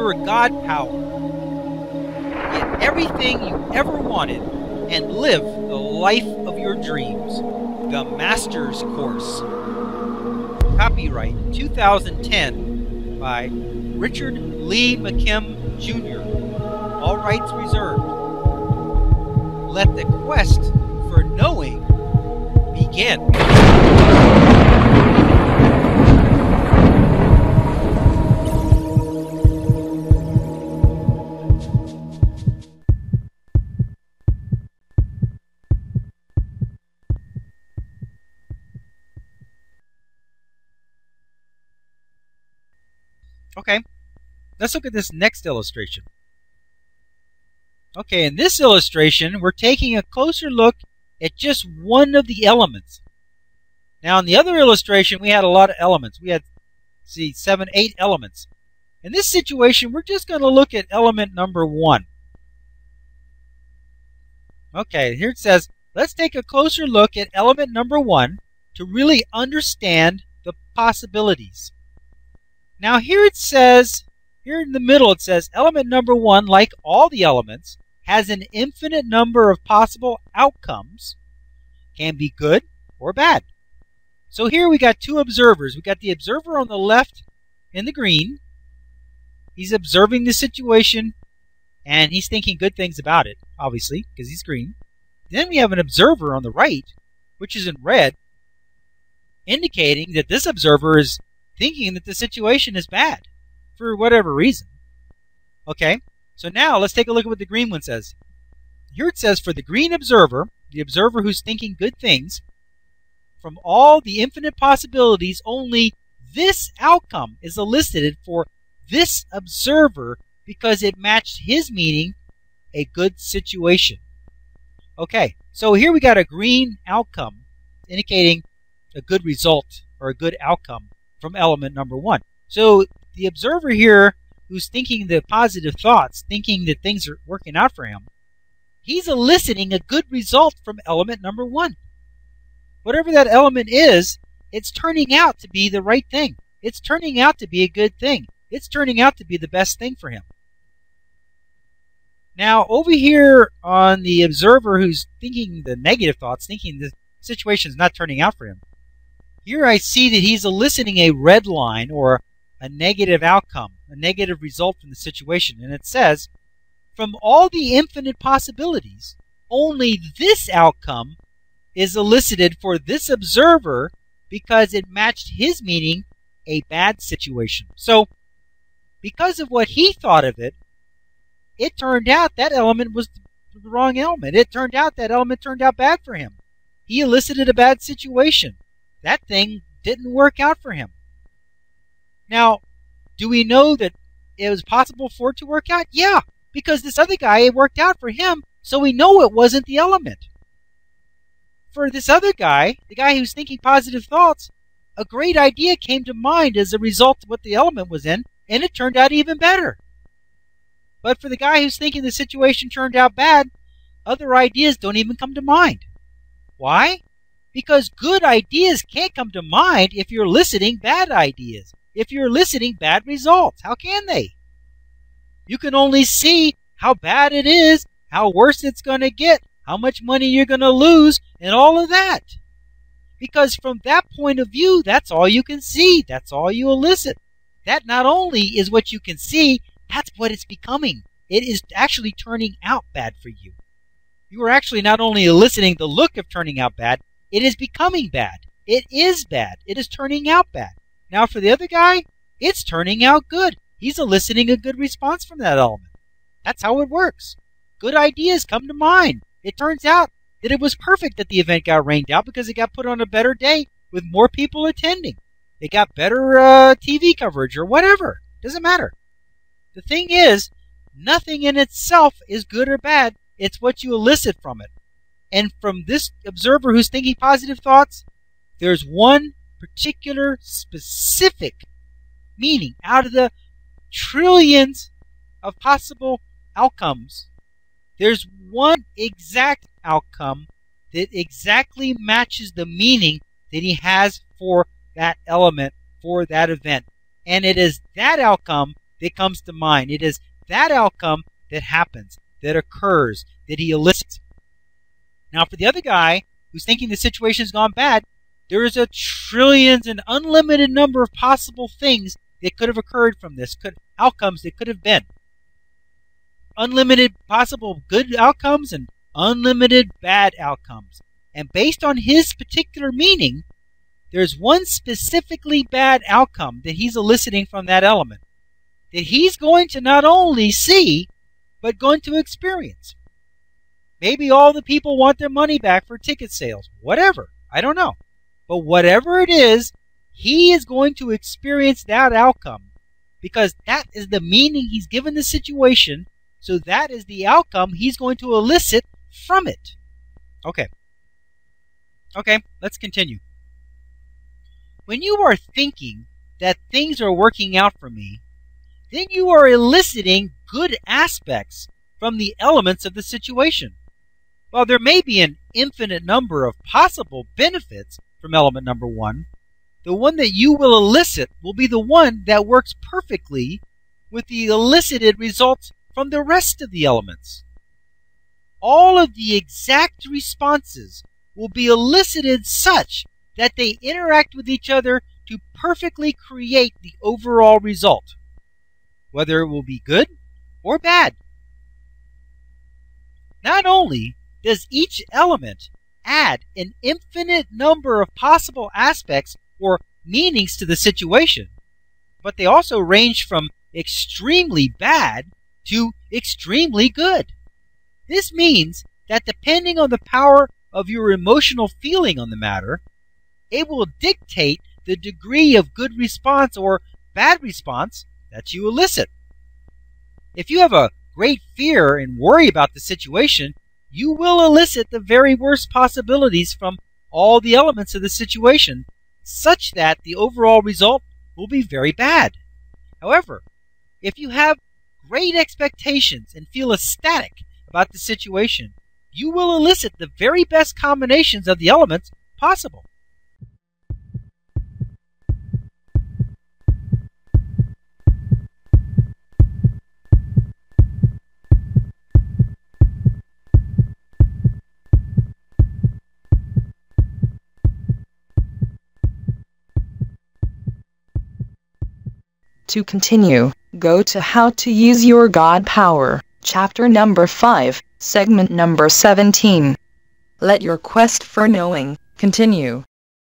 your God power. Get everything you ever wanted and live the life of your dreams. The Master's Course. Copyright 2010 by Richard Lee McKim Jr. All rights reserved. Let the quest for knowing begin. Okay, let's look at this next illustration. Okay, in this illustration, we're taking a closer look at just one of the elements. Now, in the other illustration, we had a lot of elements. We had, 7, 8 elements. In this situation, we're just going to look at element number 1. Okay, here it says, let's take a closer look at element number 1 to really understand the possibilities. Now here it says, here in the middle it says, element number 1, like all the elements, has an infinite number of possible outcomes, can be good or bad. So here we got two observers. We got the observer on the left in the green. He's observing the situation and he's thinking good things about it, obviously, because he's green. Then we have an observer on the right, which is in red, indicating that this observer is thinking that the situation is bad for whatever reason. Okay, so now let's take a look at what the green one says. Here it says, for the green observer, the observer who's thinking good things, from all the infinite possibilities, only this outcome is elicited for this observer because it matched his meaning, a good situation. Okay, so here we got a green outcome indicating a good result or a good outcome from element number 1. So the observer here who's thinking the positive thoughts, thinking that things are working out for him, he's eliciting a good result from element number 1. Whatever that element is, it's turning out to be the right thing. It's turning out to be a good thing. It's turning out to be the best thing for him. Now over here on the observer who's thinking the negative thoughts, thinking the situation is not turning out for him, here I see that he's eliciting a red line or a negative outcome, a negative result from the situation. And it says, from all the infinite possibilities, only this outcome is elicited for this observer because it matched his meaning, a bad situation. So, because of what he thought of it, it turned out that element was the wrong element. It turned out that element turned out bad for him. He elicited a bad situation. That thing didn't work out for him. Now, do we know that it was possible for it to work out? Yeah, because this other guy, it worked out for him, so we know it wasn't the element. For this other guy, the guy who's thinking positive thoughts, a great idea came to mind as a result of what the element was in, and it turned out even better. But for the guy who's thinking the situation turned out bad, other ideas don't even come to mind. Why? Because good ideas can't come to mind if you're eliciting bad ideas, if you're eliciting bad results. How can they? You can only see how bad it is, how worse it's going to get, how much money you're going to lose, and all of that. Because from that point of view, that's all you can see. That's all you elicit. That not only is what you can see, that's what it's becoming. It is actually turning out bad for you. You are actually not only eliciting the look of turning out bad, it is becoming bad. It is bad. It is turning out bad. Now for the other guy, it's turning out good. He's eliciting a good response from that element. That's how it works. Good ideas come to mind. It turns out that it was perfect that the event got rained out because it got put on a better day with more people attending. It got better TV coverage or whatever. Doesn't matter. The thing is, nothing in itself is good or bad. It's what you elicit from it. And from this observer who's thinking positive thoughts, there's one particular specific meaning out of the trillions of possible outcomes. There's one exact outcome that exactly matches the meaning that he has for that element, for that event. And it is that outcome that comes to mind. It is that outcome that happens, that occurs, that he elicits. Now, for the other guy who's thinking the situation's gone bad, there is a trillions and unlimited number of possible things that could have occurred from this, outcomes that could have been. Unlimited possible good outcomes and unlimited bad outcomes. And based on his particular meaning, there's one specifically bad outcome that he's eliciting from that element that he's going to not only see, but going to experience. Maybe all the people want their money back for ticket sales. Whatever. I don't know. But whatever it is, he is going to experience that outcome because that is the meaning he's given the situation. So that is the outcome he's going to elicit from it. Okay, let's continue. When you are thinking that things are working out for me, then you are eliciting good aspects from the elements of the situation. While there may be an infinite number of possible benefits from element number one, the one that you will elicit will be the one that works perfectly with the elicited results from the rest of the elements. All of the exact responses will be elicited such that they interact with each other to perfectly create the overall result, whether it will be good or bad. Not only does each element add an infinite number of possible aspects or meanings to the situation, but they also range from extremely bad to extremely good. This means that depending on the power of your emotional feeling on the matter, it will dictate the degree of good response or bad response that you elicit. If you have a great fear and worry about the situation, you will elicit the very worst possibilities from all the elements of the situation, such that the overall result will be very bad. However, if you have great expectations and feel ecstatic about the situation, you will elicit the very best combinations of the elements possible. To continue, go to How to Use Your God Power, Chapter number 5, Segment number 17. Let your quest for knowing continue.